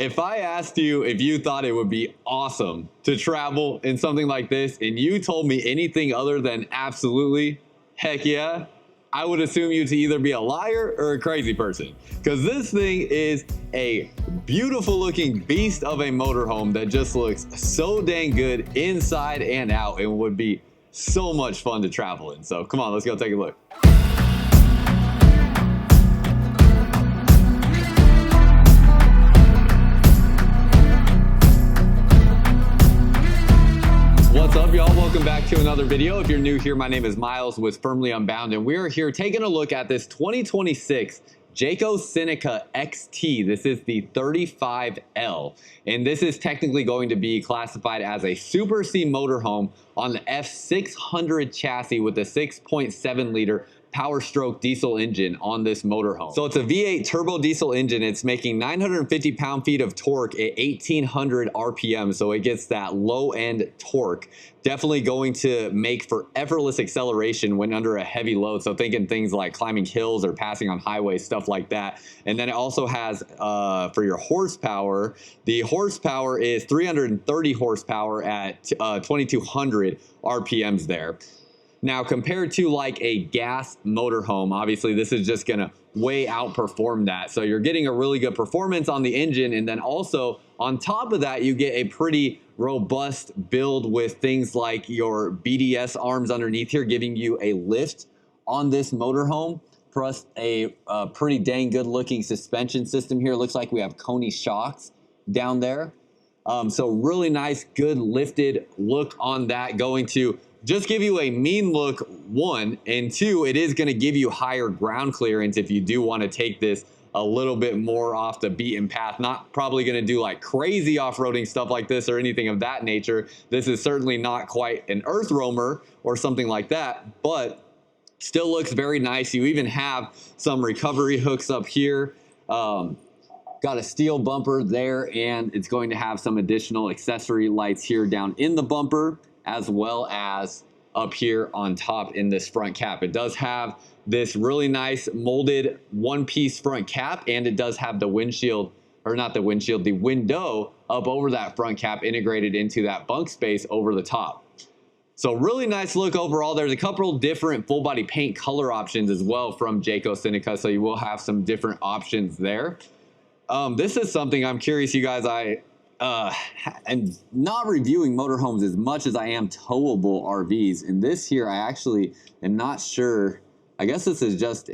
if I asked you if you thought it would be awesome to travel in something like this and you told me anything other than absolutely, heck yeah, I would assume you to either be a liar or a crazy person. Because this thing is a beautiful looking beast of a motorhome that just looks so dang good inside and out and would be so much fun to travel in. So come on, let's go take a look. What's up, y'all? Welcome back to another video. If you're new here, my name is Myles with Firmly Unbound, and we're here taking a look at this 2026 Jayco Seneca XT. This is the 35L, and this is technically going to be classified as a Super C motorhome on the F600 chassis with a 6.7 liter power stroke diesel engine on this motorhome. So it's a V8 turbo diesel engine. It's making 950 pound-feet of torque at 1800 RPM. So it gets that low end torque. Definitely going to make for effortless acceleration when under a heavy load. So thinking things like climbing hills or passing on highways, stuff like that. And then it also has, for your horsepower, the horsepower is 330 horsepower at 2200 RPMs there. Now, compared to like a gas motorhome, obviously this is just gonna way outperform that. So you're getting a really good performance on the engine, and then also on top of that, you get a pretty robust build with things like your BDS arms underneath here, giving you a lift on this motorhome, plus a pretty dang good looking suspension system here. Looks like we have Coney shocks down there. So really nice, good lifted look on that, going to just give you a mean look, one, and two, it is going to give you higher ground clearance if you do want to take this a little bit more off the beaten path. Not probably going to do like crazy off-roading stuff like this or anything of that nature. This is certainly not quite an earth roamer or something like that, but still looks very nice. You even have some recovery hooks up here. Got a steel bumper there, and it's going to have some additional accessory lights here down in the bumper, as well as up here on top in this front cap. It does have this really nice molded one-piece front cap, and it does have the windshield, or not the windshield, the window up over that front cap integrated into that bunk space over the top. So really nice look overall. There's a couple different full body paint color options as well from Jayco Seneca, so you will have some different options there. This is something I'm curious, you guys, I'm not reviewing motorhomes as much as I am towable RVs. And this here, I actually am not sure. I guess this is just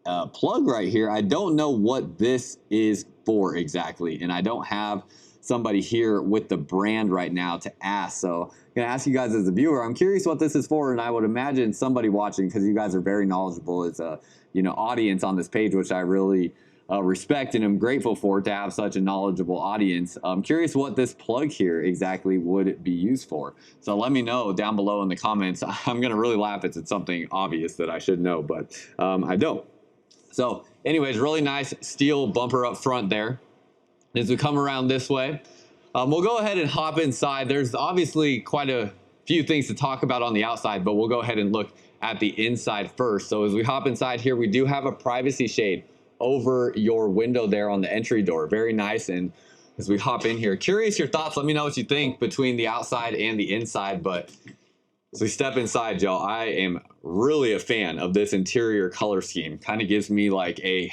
a plug right here. I don't know what this is for exactly. And I don't have somebody here with the brand right now to ask. So I'm going to ask you guys as a viewer, I'm curious what this is for. And I would imagine somebody watching, because you guys are very knowledgeable as a audience on this page, which I really respect and I'm grateful for, to have such a knowledgeable audience. I'm curious what this plug here exactly would be used for. So let me know down below in the comments. I'm gonna really laugh if it's something obvious that I should know, but I don't. So anyways, really nice steel bumper up front there. As we come around this way, we'll go ahead and hop inside. There's obviously quite a few things to talk about on the outside, but we'll go ahead and look at the inside first. So as we hop inside here, we do have a privacy shade over your window there on the entry door. Very nice. And as we hop in here, curious your thoughts. Let me know what you think between the outside and the inside. But as we step inside, y'all, I am really a fan of this interior color scheme. Kind of gives me like a,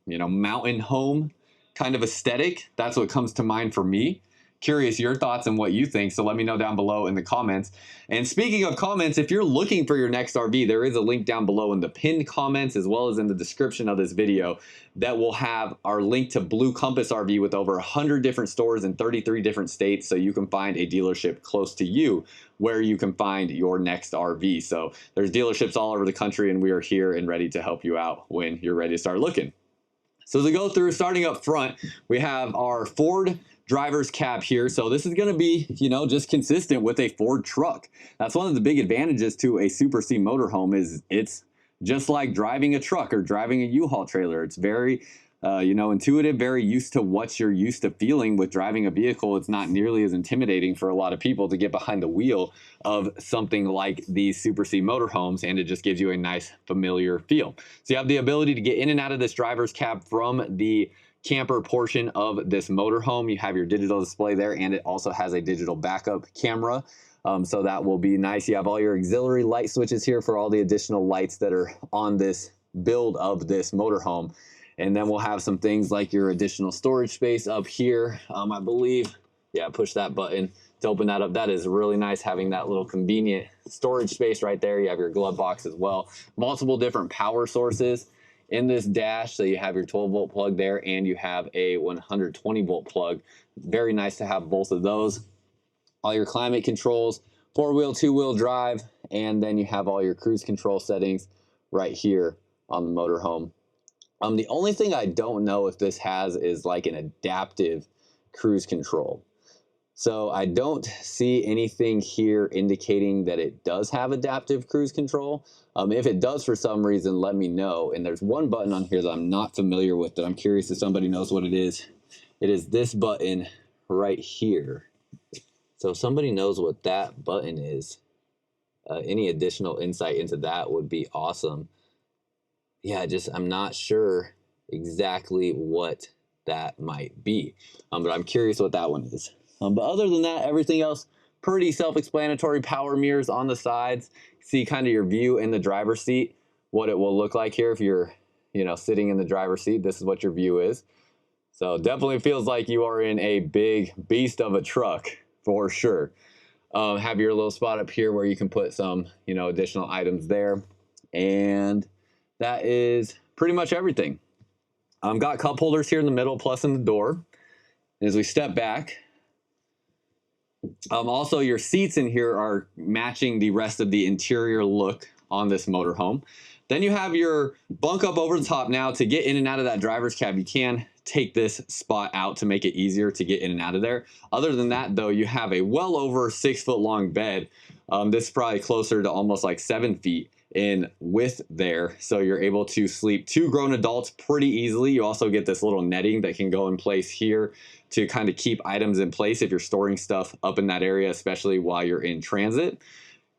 mountain home kind of aesthetic. That's what comes to mind for me. Curious your thoughts and what you think, so let me know down below in the comments. And speaking of comments, if you're looking for your next RV, there is a link down below in the pinned comments as well as in the description of this video that will have our link to Blue Compass RV with over 100 different stores in 33 different states, so you can find a dealership close to you where you can find your next RV. So there's dealerships all over the country, and we are here and ready to help you out when you're ready to start looking. So as we go through, starting up front, we have our Ford driver's cab here. So this is going to be, just consistent with a Ford truck. That's one of the big advantages to a Super C motorhome, is it's just like driving a truck or driving a U-Haul trailer. It's very intuitive, very used to what you're used to feeling with driving a vehicle. It's not nearly as intimidating for a lot of people to get behind the wheel of something like these Super C motorhomes, and it just gives you a nice familiar feel. So you have the ability to get in and out of this driver's cab from the camper portion of this motorhome. You have your digital display there, and it also has a digital backup camera. So that will be nice. You have all your auxiliary light switches here for all the additional lights that are on this build of this motorhome. And then we'll have some things like your additional storage space up here. I believe, yeah, push that button to open that up. That is really nice, having that little convenient storage space right there. You have your glove box as well. Multiple different power sources in this dash. So you have your 12-volt plug there, and you have a 120-volt plug. Very nice to have both of those. All your climate controls, 4-wheel, 2-wheel drive, and then you have all your cruise control settings right here on the motorhome. The only thing I don't know if this has is like an adaptive cruise control. So I don't see anything here indicating that it does have adaptive cruise control. If it does for some reason, let me know. And there's one button on here that I'm not familiar with that I'm curious if somebody knows what it is. It is this button right here. So if somebody knows what that button is, any additional insight into that would be awesome. Yeah, I'm not sure exactly what that might be, but I'm curious what that one is. But other than that, everything else pretty self-explanatory. Power mirrors on the sides. See kind of your view in the driver's seat, what it will look like here if you're, sitting in the driver's seat. This is what your view is. So definitely feels like you are in a big beast of a truck for sure. Have your little spot up here where you can put some, additional items there. And that is pretty much everything. Got cup holders here in the middle, plus in the door. And as we step back, also your seats in here are matching the rest of the interior look on this motorhome. Then you have your bunk up over the top. Now to get in and out of that driver's cab, you can take this spot out to make it easier to get in and out of there. Other than that though, you have a well over 6 foot long bed. This is probably closer to almost like 7 feet in width there. So you're able to sleep 2 grown adults pretty easily. You also get this little netting that can go in place here to kind of keep items in place if you're storing stuff up in that area, especially while you're in transit.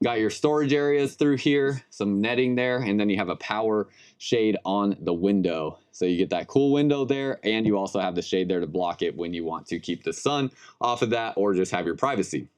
Got your storage areas through here, some netting there, and then you have a power shade on the window. So you get that cool window there, and you also have the shade there to block it when you want to keep the sun off of that or just have your privacy.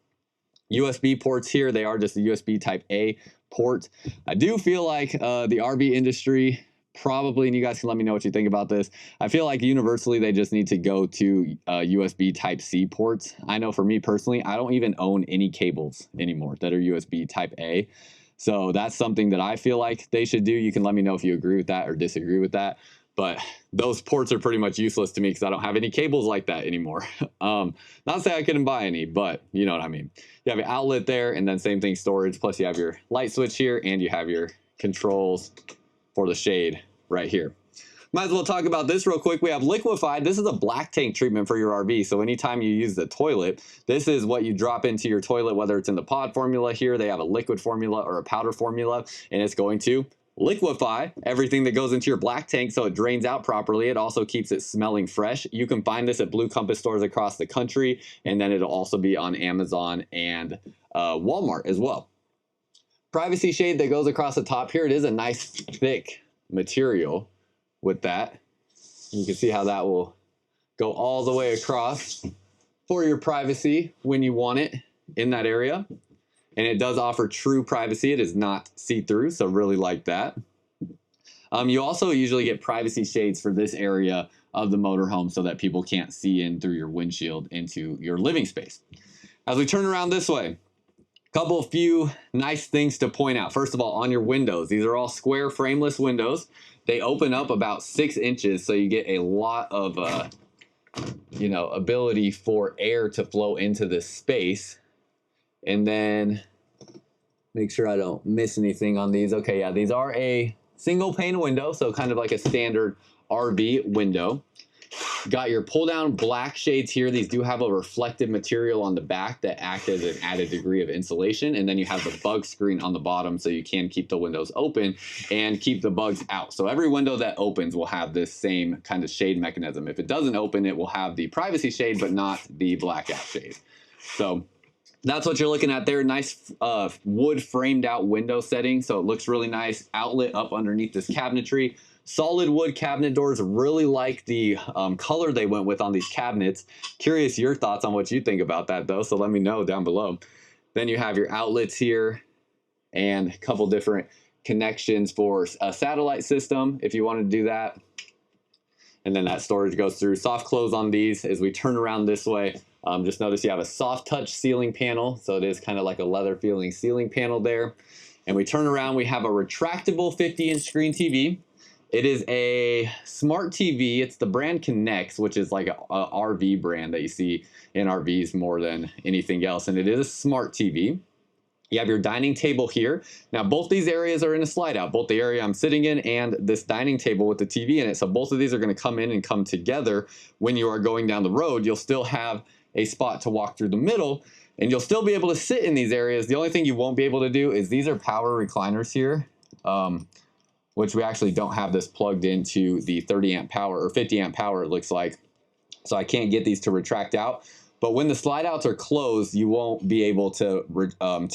USB ports here, they are just a USB type A port. I do feel like the RV industry probably, and you guys can let me know what you think about this, I feel like universally they just need to go to USB type C ports. I know for me personally, I don't even own any cables anymore that are USB type A. So that's something that I feel like they should do. You can let me know if you agree with that or disagree with that. But those ports are pretty much useless to me because I don't have any cables like that anymore. Not to say I couldn't buy any, but you know what I mean. You have your outlet there, and then same thing, storage, plus you have your light switch here, and you have your controls for the shade right here. Might as well talk about this real quick. We have liquefied. This is a black tank treatment for your RV. So anytime you use the toilet, this is what you drop into your toilet, whether it's in the pod formula here, they have a liquid formula or a powder formula, and it's going to liquefy everything that goes into your black tank so it drains out properly. It also keeps it smelling fresh. You can find this at Blue Compass stores across the country, and then it'll also be on Amazon and Walmart as well. Privacy shade that goes across the top here. It is a nice thick material with that. You can see how that will go all the way across for your privacy when you want it in that area. And it does offer true privacy. It is not see-through, so really like that. You also usually get privacy shades for this area of the motorhome so that people can't see in through your windshield into your living space. As we turn around this way, a few nice things to point out. First of all, on your windows, these are all square frameless windows. They open up about 6 inches, so you get a lot of ability for air to flow into this space. And then make sure I don't miss anything on these. Okay, yeah, these are a single pane window, so kind of like a standard RV window. Got your pull down black shades here. These do have a reflective material on the back that act as an added degree of insulation. And then you have the bug screen on the bottom so you can keep the windows open and keep the bugs out. So every window that opens will have this same kind of shade mechanism. If it doesn't open, it will have the privacy shade, but not the blackout shade. So that's what you're looking at there. Nice wood framed out window setting. So it looks really nice. Outlet up underneath this cabinetry. Solid wood cabinet doors. Really like the color they went with on these cabinets. Curious your thoughts on what you think about that though, so let me know down below. Then you have your outlets here and a couple different connections for a satellite system if you want to do that. And then that storage goes through. Soft close on these as we turn around this way. Just notice you have a soft touch ceiling panel. So it is kind of like a leather feeling ceiling panel there. And we turn around, we have a retractable 50-inch screen TV. It is a smart TV. It's the brand Connects, which is like a RV brand that you see in RVs more than anything else. And it is a smart TV. You have your dining table here. Now, both these areas are in a slide out, both the area I'm sitting in and this dining table with the TV in it. So both of these are going to come in and come together when you are going down the road. You'll still have a spot to walk through the middle and you'll still be able to sit in these areas. The only thing you won't be able to do is these are power recliners here, which we actually don't have this plugged into the 30 amp power or 50 amp power, it looks like. So I can't get these to retract out. But when the slide outs are closed, you won't be able to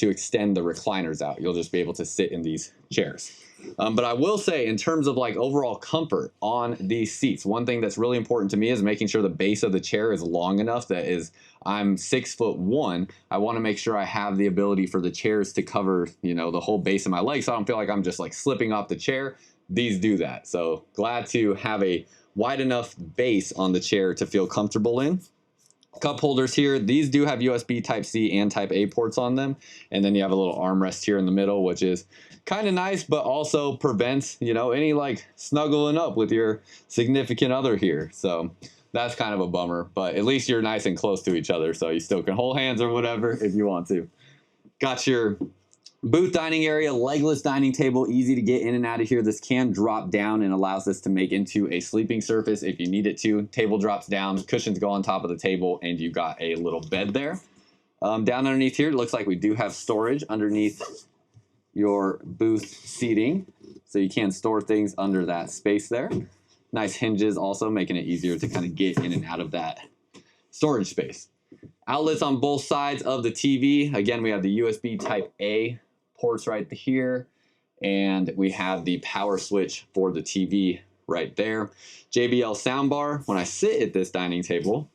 extend the recliners out. You'll just be able to sit in these chairs. But I will say, in terms of like overall comfort on these seats, one thing that's really important to me is making sure the base of the chair is long enough. That is, I'm 6'1". I want to make sure I have the ability for the chairs to cover, you know, the whole base of my legs. So I don't feel like I'm just like slipping off the chair. These do that. So glad to have a wide enough base on the chair to feel comfortable in. Cup holders here. These do have USB Type-C and Type-A ports on them. And then you have a little armrest here in the middle, which is kind of nice, but also prevents, you know, any like snuggling up with your significant other here. So that's kind of a bummer, but at least you're nice and close to each other. So you still can hold hands or whatever if you want to. Got your booth dining area, legless dining table, easy to get in and out of here. This can drop down and allows this to make into a sleeping surface if you need it to. Table drops down, cushions go on top of the table, and you got a little bed there. Down underneath here, it looks like we do have storage underneath your booth seating. So you can store things under that space there. Nice hinges also, making it easier to kind of get in and out of that storage space. Outlets on both sides of the TV. Again, we have the USB Type-A ports right here, and we have the power switch for the TV right there. JBL soundbar. When I sit at this dining table,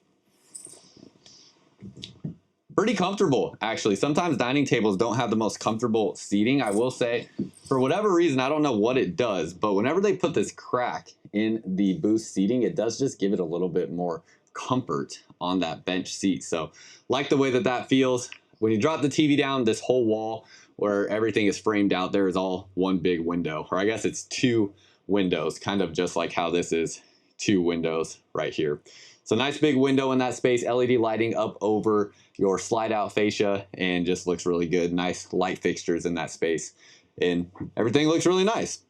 pretty comfortable actually. Sometimes dining tables don't have the most comfortable seating. I will say, for whatever reason, I don't know what it does, but whenever they put this crack in the booth seating, it does just give it a little bit more comfort on that bench seat. So like the way that that feels. When you drop the TV down, this whole wall where everything is framed out there is all one big window, or I guess it's two windows, kind of just like how this is two windows right here. So nice big window in that space, LED lighting up over your slide out fascia, and just looks really good. Nice light fixtures in that space, and everything looks really nice.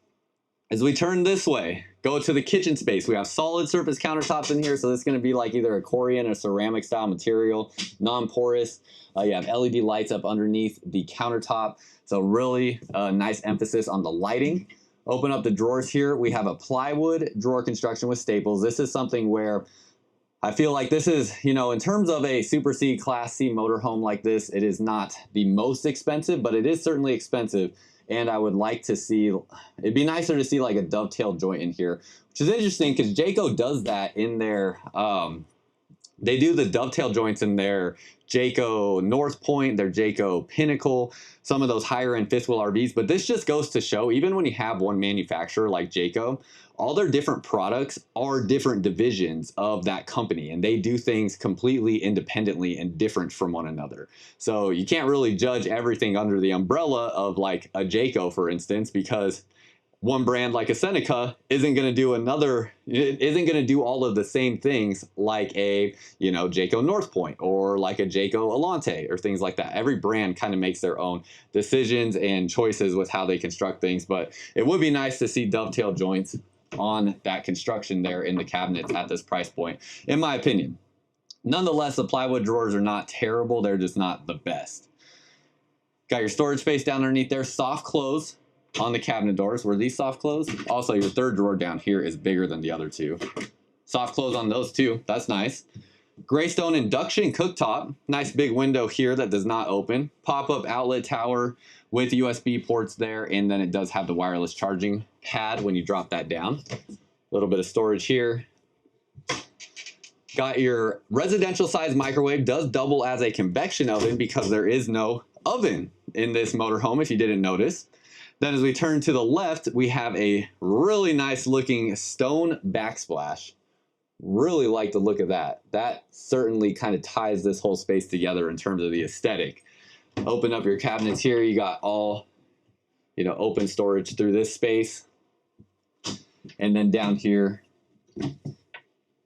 As we turn this way, go to the kitchen space. We have solid surface countertops in here, so this is going to be like either a Corian or ceramic style material, non-porous. You have LED lights up underneath the countertop, so really nice emphasis on the lighting. Open up the drawers here. We have a plywood drawer construction with staples. This is something where I feel like this is, you know, in terms of a Super C, Class C motorhome like this, it is not the most expensive, but it is certainly expensive. And I would like to see, it'd be nicer to see like a dovetail joint in here, which is interesting because Jayco does that in their, they do the dovetail joints in their Jayco North Point, their Jayco Pinnacle, some of those higher end fifth wheel RVs. But this just goes to show, even when you have one manufacturer like Jayco, all their different products are different divisions of that company, and they do things completely independently and different from one another. So you can't really judge everything under the umbrella of like a Jayco, for instance, because one brand like a Seneca isn't going to do all of the same things like a, you know, Jayco North Point or like a Jayco Alante or things like that. Every brand kind of makes their own decisions and choices with how they construct things, but it would be nice to see dovetail joints on that construction there in the cabinets at this price point, in my opinion. Nonetheless, the plywood drawers are not terrible. They're just not the best. Got your storage space down underneath there. Soft close on the cabinet doors. Were these soft close? Also, your third drawer down here is bigger than the other two. Soft close on those two. That's nice. Greystone induction cooktop. Nice big window here that does not open. Pop-up outlet tower with USB ports there, and then it does have the wireless charging pad when you drop that down. A little bit of storage here. Got your residential size microwave, does double as a convection oven because there is no oven in this motorhome, if you didn't notice. Then as we turn to the left, we have a really nice looking stone backsplash. Really like the look of that. That certainly kind of ties this whole space together in terms of the aesthetic. Open up your cabinets here, you got all, you know, open storage through this space. And then down here,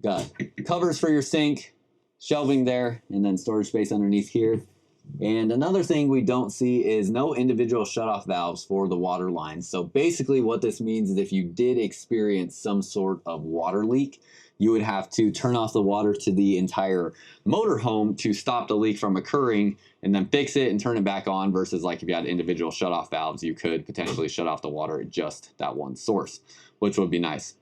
got covers for your sink, shelving there, and then storage space underneath here. And another thing we don't see is no individual shutoff valves for the water lines. So basically what this means is if you did experience some sort of water leak, you would have to turn off the water to the entire motorhome to stop the leak from occurring and then fix it and turn it back on, versus like if you had individual shutoff valves, you could potentially shut off the water at just that one source, which would be nice.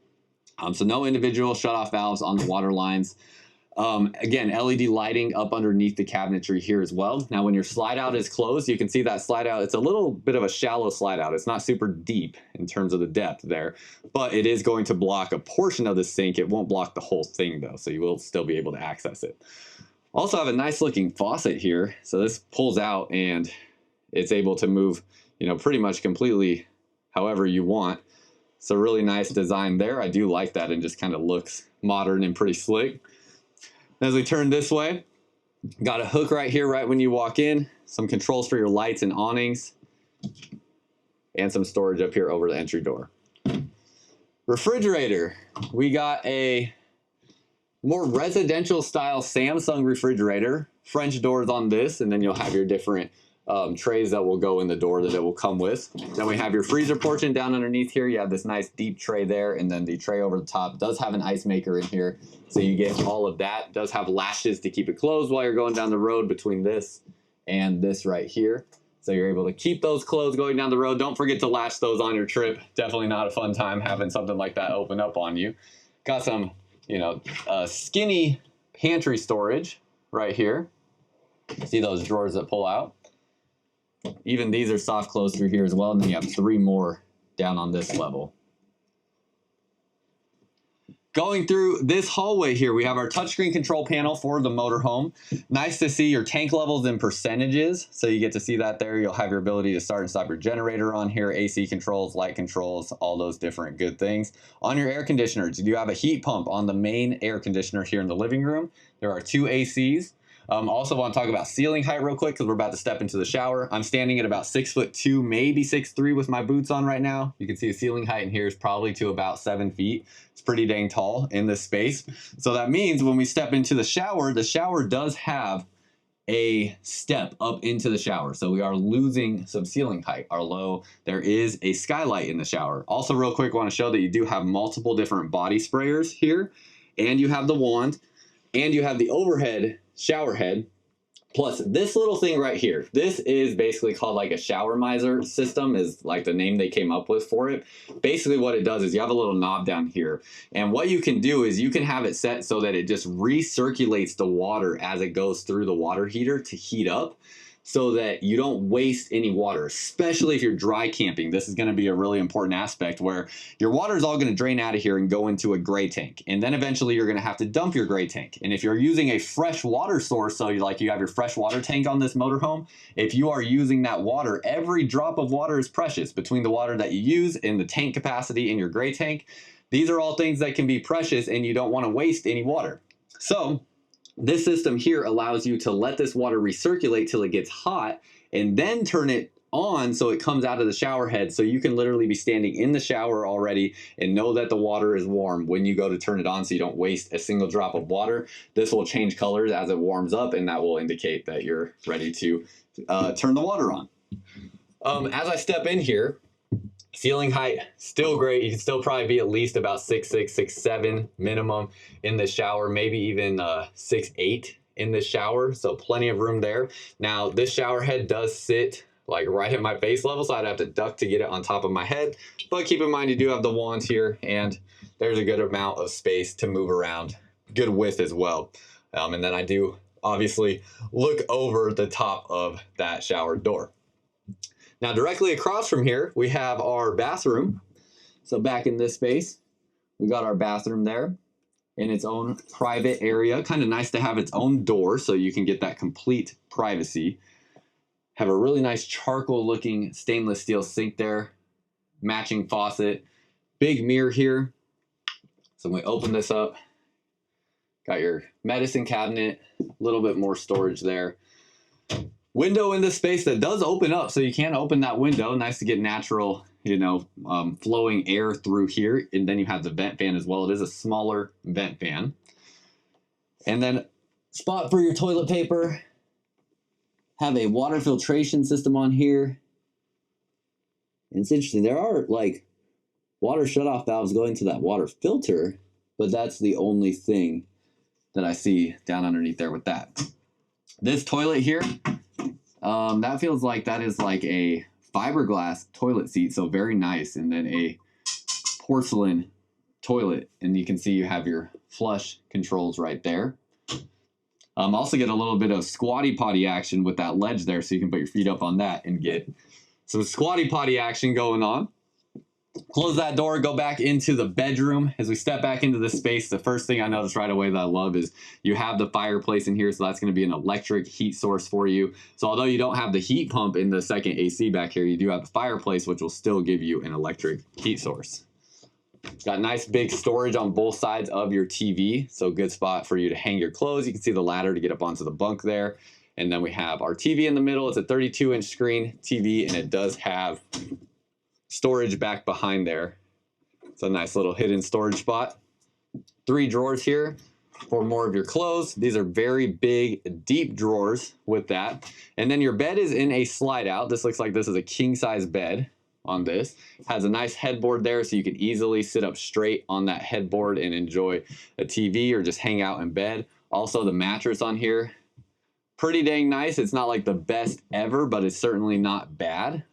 So no individual shutoff valves on the water lines. Again, LED lighting up underneath the cabinetry here as well. Now, when your slide out is closed, you can see that slide out. It's a little bit of a shallow slide out. It's not super deep in terms of the depth there, but it is going to block a portion of the sink. It won't block the whole thing though, so you will still be able to access it. Also have a nice looking faucet here. So this pulls out and it's able to move, you know, pretty much completely however you want. So really nice design there. I do like that, and just kind of looks modern and pretty slick. As we turn this way, got a hook right here right when you walk in, some controls for your lights and awnings, and some storage up here over the entry door. Refrigerator, we got a more residential style Samsung refrigerator, French doors on this, and then you'll have your different trays that will go in the door that it will come with. Then we have your freezer portion down underneath here. You have this nice deep tray there, and then the tray over the top does have an ice maker in here, so you get all of that. Does have latches to keep it closed while you're going down the road between this and this right here, so you're able to keep those closed going down the road. Don't forget to latch those on your trip. Definitely not a fun time having something like that open up on you. Got some, you know, skinny pantry storage right here. See those drawers that pull out? Even these are soft close through here as well, and then you have 3 more down on this level. Going through this hallway here, we have our touchscreen control panel for the motorhome. Nice to see your tank levels and percentages, so you get to see that there. You'll have your ability to start and stop your generator on here, AC controls, light controls, all those different good things. On your air conditioners, you have a heat pump on the main air conditioner here in the living room. There are 2 ACs. Also want to talk about ceiling height real quick because we're about to step into the shower. I'm standing at about 6'2", maybe 6'3" with my boots on right now. You can see the ceiling height in here is probably to about 7 feet. It's pretty dang tall in this space. So that means when we step into the shower does have a step up into the shower. So we are losing some ceiling height. Although there is a skylight in the shower. Also real quick, want to show that you do have multiple different body sprayers here, and you have the wand, and you have the overhead shower head, plus this little thing right here. This is basically called like a shower miser system, is like the name they came up with for it. Basically what it does is you have a little knob down here, and what you can do is you can have it set so that it just recirculates the water as it goes through the water heater to heat up, so that you don't waste any water, especially if you're dry camping. This is going to be a really important aspect where your water is all going to drain out of here and go into a gray tank. And then eventually you're going to have to dump your gray tank. And if you're using a fresh water source, so you have your fresh water tank on this motorhome, if you are using that water, every drop of water is precious between the water that you use and the tank capacity in your gray tank. These are all things that can be precious, and you don't want to waste any water. So this system here allows you to let this water recirculate till it gets hot and then turn it on so it comes out of the shower head, so you can literally be standing in the shower already and know that the water is warm when you go to turn it on, so you don't waste a single drop of water. This will change colors as it warms up, and that will indicate that you're ready to turn the water on. As I step in here, ceiling height, still great. You can still probably be at least about 6'6", 6'7" minimum in the shower, maybe even 6'8" in the shower, so plenty of room there. Now, this shower head does sit like right at my face level, so I'd have to duck to get it on top of my head. But keep in mind, you do have the wands here, and there's a good amount of space to move around. Good width as well. And then I do obviously look over the top of that shower door. Now, directly across from here, we have our bathroom. So back in this space, we got our bathroom there in its own private area. Kind of nice to have its own door so you can get that complete privacy. Have a really nice charcoal looking stainless steel sink there, matching faucet, big mirror here. So when we open this up, got your medicine cabinet, a little bit more storage there. Window in this space that does open up, so you can open that window. Nice to get natural, flowing air through here. And then you have the vent fan as well. It is a smaller vent fan. And then spot for your toilet paper. Have a water filtration system on here. And it's interesting. There are like water shutoff valves going to that water filter, but that's the only thing that I see down underneath there with that. This toilet here, that feels like that is like a fiberglass toilet seat, so very nice. And then a porcelain toilet, and you can see you have your flush controls right there. Also get a little bit of squatty potty action with that ledge there, so you can put your feet up on that and get some squatty potty action going on. Close that door, go back into the bedroom. As we step back into this space, the first thing I noticed right away that I love is you have the fireplace in here, so that's going to be an electric heat source for you. So although you don't have the heat pump in the second AC back here, you do have the fireplace, which will still give you an electric heat source. Got nice big storage on both sides of your TV, so good spot for you to hang your clothes. You can see the ladder to get up onto the bunk there. And then we have our TV in the middle. It's a 32-inch screen TV, and it does have storage back behind there. It's a nice little hidden storage spot. 3 drawers here for more of your clothes. These are very big, deep drawers with that. And then your bed is in a slide out. This looks like this is a king size bed on this. Has a nice headboard there, so you can easily sit up straight on that headboard and enjoy a TV or just hang out in bed. Also, the mattress on here, pretty dang nice. It's not like the best ever, but it's certainly not bad.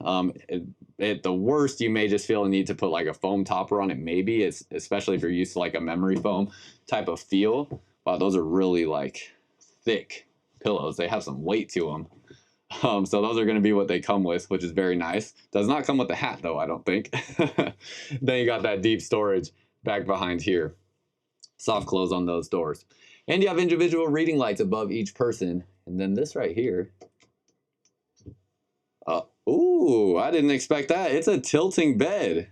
At the worst, you may just feel a need to put like a foam topper on it, maybe. It's especially if you're used to like a memory foam type of feel. Wow, those are really like thick pillows. They have some weight to them. So those are going to be what they come with, which is very nice. Does not come with the hat though, I don't think. Then you got that deep storage back behind here. Soft close on those doors. And you have individual reading lights above each person. And then this right here. Ooh, I didn't expect that. It's a tilting bed.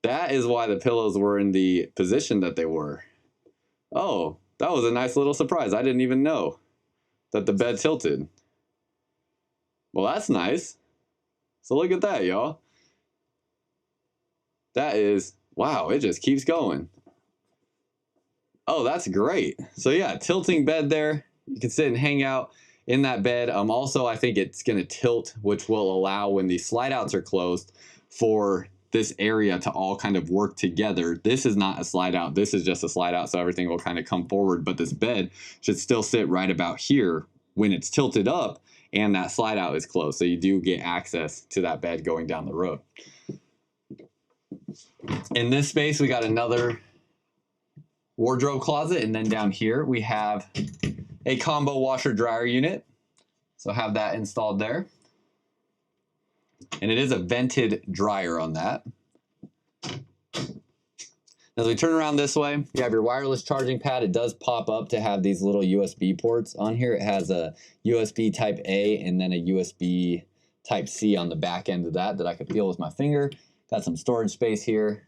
That is why the pillows were in the position that they were. Oh, that was a nice little surprise. I didn't even know that the bed tilted. Well, that's nice. So look at that, y'all. That is, wow, it just keeps going. Oh, that's great. So yeah, tilting bed there. You can sit and hang out in that bed. Also, I think it's going to tilt, which will allow when the slide outs are closed for this area to all kind of work together. This is not a slide out. This is just a slide out, so everything will kind of come forward. But this bed should still sit right about here when it's tilted up and that slide out is closed. So you do get access to that bed going down the road. In this space, we got another wardrobe closet. And then down here, we have a combo washer dryer unit. So have that installed there. And it is a vented dryer on that. As we turn around this way, you have your wireless charging pad. It does pop up to have these little USB ports on here. It has a USB type A and then a USB type C on the back end of that I could feel with my finger. Got some storage space here.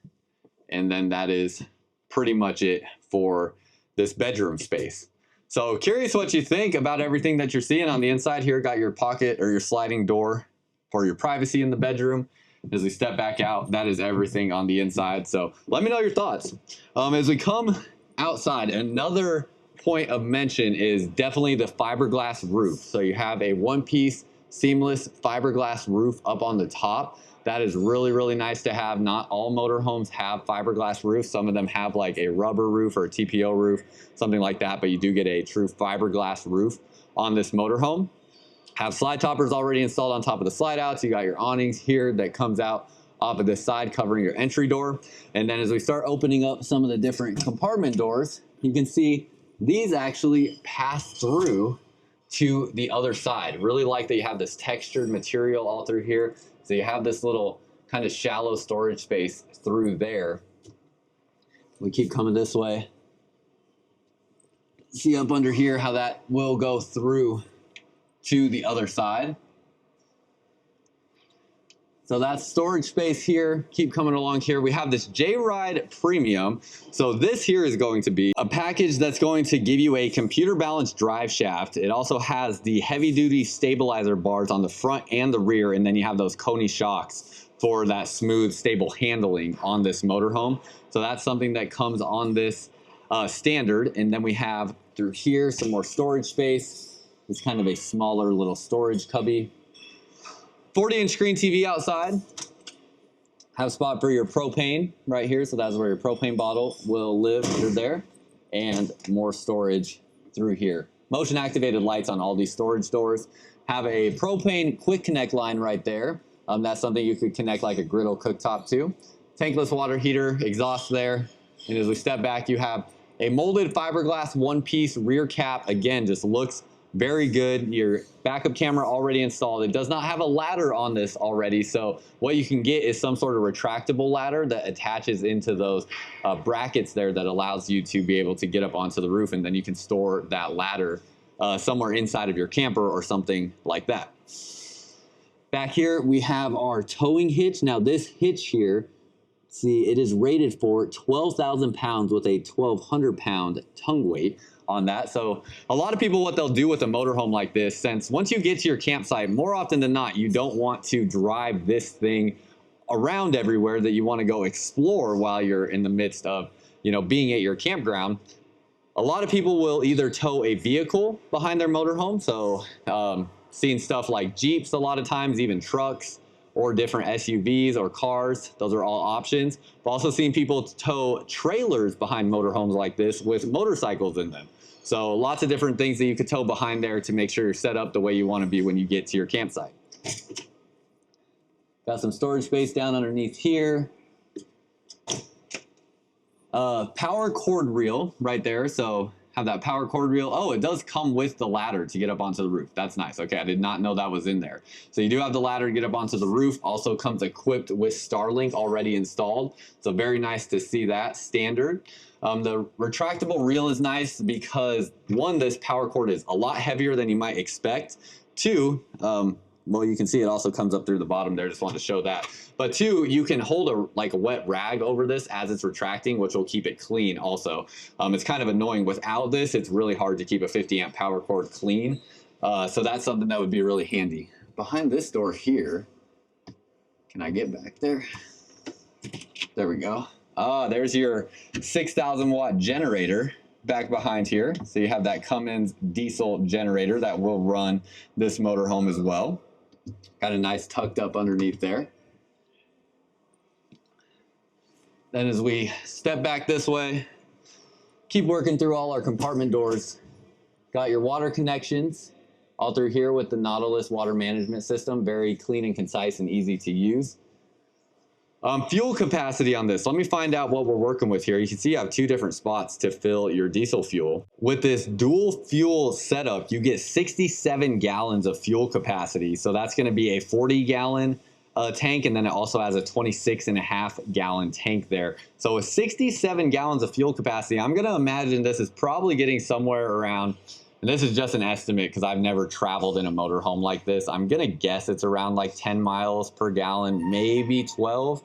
And then that is pretty much it for this bedroom space. So curious what you think about everything that you're seeing on the inside here. Got your pocket or your sliding door for your privacy in the bedroom. As we step back out, that is everything on the inside. So let me know your thoughts. As we come outside, another point of mention is definitely the fiberglass roof. So you have a one-piece seamless fiberglass roof up on the top. That is really, really nice to have. Not all motorhomes have fiberglass roofs. Some of them have like a rubber roof or a TPO roof, something like that, but you do get a true fiberglass roof on this motorhome. Have slide toppers already installed on top of the slide outs. You got your awnings here that comes out off of this side covering your entry door. And then as we start opening up some of the different compartment doors, you can see these actually pass through to the other side. Really like that you have this textured material all through here. So you have this little kind of shallow storage space through there. We keep coming this way. See up under here how that will go through to the other side. So that's storage space here. Keep coming along here. We have this J-Ride Premium. So this here is going to be a package that's going to give you a computer balanced drive shaft. It also has the heavy duty stabilizer bars on the front and the rear. And then you have those Coney shocks for that smooth, stable handling on this motorhome. So that's something that comes on this standard. And then we have through here some more storage space. It's kind of a smaller little storage cubby. 40-inch screen TV outside. Have a spot for your propane right here. So that's where your propane bottle will live under there. And more storage through here. Motion activated lights on all these storage doors. Have a propane quick connect line right there. That's something you could connect like a griddle cooktop to. Tankless water heater, exhaust there. And as we step back, you have a molded fiberglass one-piece rear cap. Again, just looks very good. Your backup camera already installed. It does not have a ladder on this already. So what you can get is some sort of retractable ladder that attaches into those brackets there that allows you to be able to get up onto the roof, and then you can store that ladder somewhere inside of your camper or something like that. Back here, we have our towing hitch. Now this hitch here, see, it is rated for 12,000 pounds with a 1,200 pound tongue weight on that. So a lot of people, what they'll do with a motorhome like this, since once you get to your campsite, more often than not, you don't want to drive this thing around everywhere that you want to go explore while you're in the midst of, being at your campground. A lot of people will either tow a vehicle behind their motorhome. So seeing stuff like Jeeps a lot of times, even trucks, or different SUVs or cars. Those are all options. I've also seen people tow trailers behind motorhomes like this with motorcycles in them. So lots of different things that you could tow behind there to make sure you're set up the way you want to be when you get to your campsite. Got some storage space down underneath here. Power cord reel right there. So have that power cord reel. Oh, it does come with the ladder to get up onto the roof. That's nice. Okay, I did not know that was in there. So you do have the ladder to get up onto the roof. Also comes equipped with Starlink already installed. So very nice to see that standard. The retractable reel is nice because one, this power cord is a lot heavier than you might expect. Two, well, you can see it also comes up through the bottom there. Just wanted to show that. But two, you can hold a wet rag over this as it's retracting, which will keep it clean also. It's kind of annoying. Without this, it's really hard to keep a 50 amp power cord clean. So that's something that would be really handy. Behind this door here, can I get back there? There we go. There's your 6,000 watt generator back behind here. So you have that Cummins diesel generator that will run this motorhome as well. Got a nice tucked up underneath there. Then as we step back this way, keep working through all our compartment doors. Got your water connections all through here with the Nautilus water management system. Very clean and concise and easy to use. Fuel capacity on this. Let me find out what we're working with here. You can see you have two different spots to fill your diesel fuel. With this dual fuel setup, you get 67 gallons of fuel capacity. So that's going to be a 40-gallon tank, and then it also has a 26.5-gallon tank there. So with 67 gallons of fuel capacity, I'm going to imagine this is probably getting somewhere around, and this is just an estimate because I've never traveled in a motorhome like this. I'm going to guess it's around like 10 miles per gallon, maybe 12.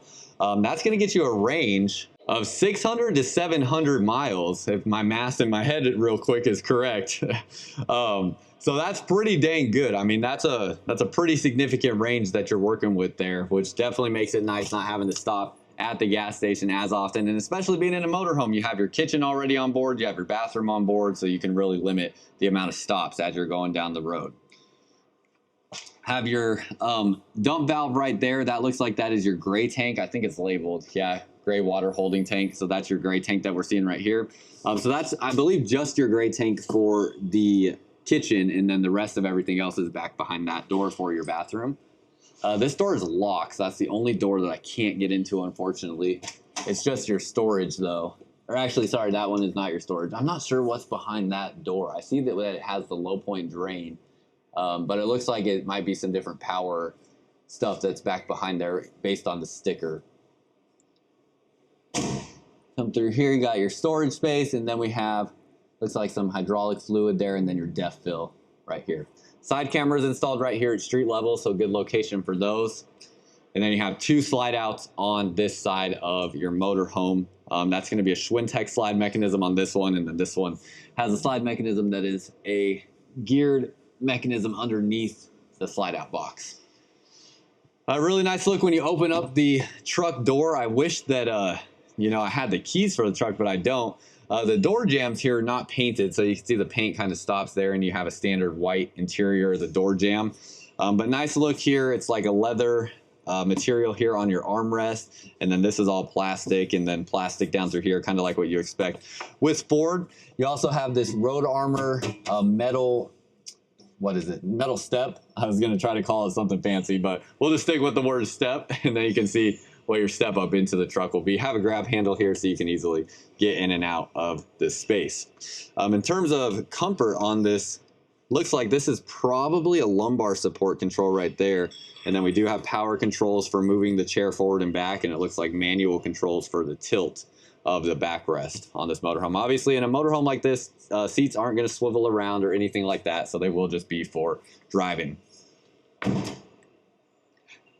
That's going to get you a range of 600 to 700 miles, if my math in my head real quick is correct. So that's pretty dang good. I mean, that's a pretty significant range that you're working with there, which definitely makes it nice not having to stop at the gas station as often. And especially being in a motorhome, you have your kitchen already on board, you have your bathroom on board, so you can really limit the amount of stops as you're going down the road. Have your dump valve right there. That looks like that is your gray tank. I think it's labeled, yeah, gray water holding tank. So that's your gray tank that we're seeing right here. So that's, I believe, just your gray tank for the kitchen, and then the rest of everything else is back behind that door for your bathroom. This door is locked, so that's the only door that I can't get into, unfortunately. It's just your storage, though. Or actually, sorry, that one is not your storage. I'm not sure what's behind that door. I see that it has the low point drain, but it looks like it might be some different power stuff that's back behind there based on the sticker. Come through here, you got your storage space, and then we have, looks like some hydraulic fluid there, and then your def fill right here. Side cameras installed right here at street level, so good location for those. And then you have 2 slide outs on this side of your motorhome. That's going to be a Schwintek slide mechanism on this one, and then this one has a slide mechanism that is a geared mechanism underneath the slide out box. A really nice look when you open up the truck door. I wish that you know, I had the keys for the truck, but I don't. The door jambs here are not painted, so you can see the paint kind of stops there, and you have a standard white interior of the door jamb. But nice look here. It's like a leather material here on your armrest, and then this is all plastic, and then plastic down through here, kind of like what you expect with Ford. You also have this road armor metal, what is it, metal step. I was going to try to call it something fancy, but we'll just stick with the word step, and then you can see what your step up into the truck will be. You have a grab handle here so you can easily get in and out of this space. In terms of comfort on this, looks like this is probably a lumbar support control right there. And then we do have power controls for moving the chair forward and back, and it looks like manual controls for the tilt of the backrest on this motorhome. Obviously, in a motorhome like this, seats aren't going to swivel around or anything like that, so they will just be for driving.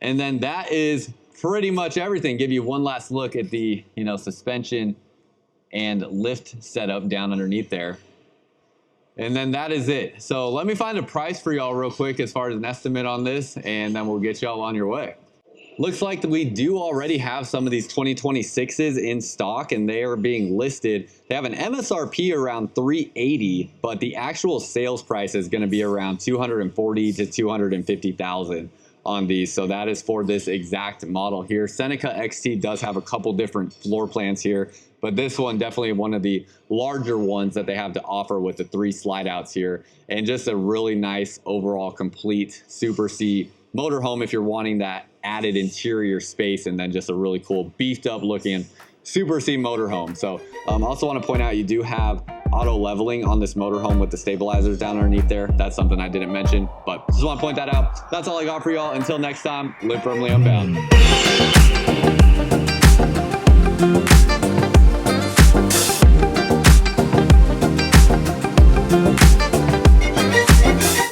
And then that is pretty much everything. Give you one last look at the, you know, suspension and lift setup down underneath there. And then that is it. So let me find a price for y'all real quick as far as an estimate on this, and then we'll get y'all on your way. Looks like we do already have some of these 2026s in stock, and they are being listed. They have an MSRP around $380, but the actual sales price is going to be around $240,000 to $250,000 on these. So that is for this exact model here. Seneca XT does have a couple different floor plans here, but this one definitely one of the larger ones that they have to offer with the 3 slide outs here, and just a really nice overall complete Super C motorhome if you're wanting that added interior space, and then just a really cool beefed up looking Super C motorhome. So also want to point out you do have auto leveling on this motorhome with the stabilizers down underneath there. That's something I didn't mention, but just want to point that out. That's all I got for y'all. Until next time, live firmly unbound.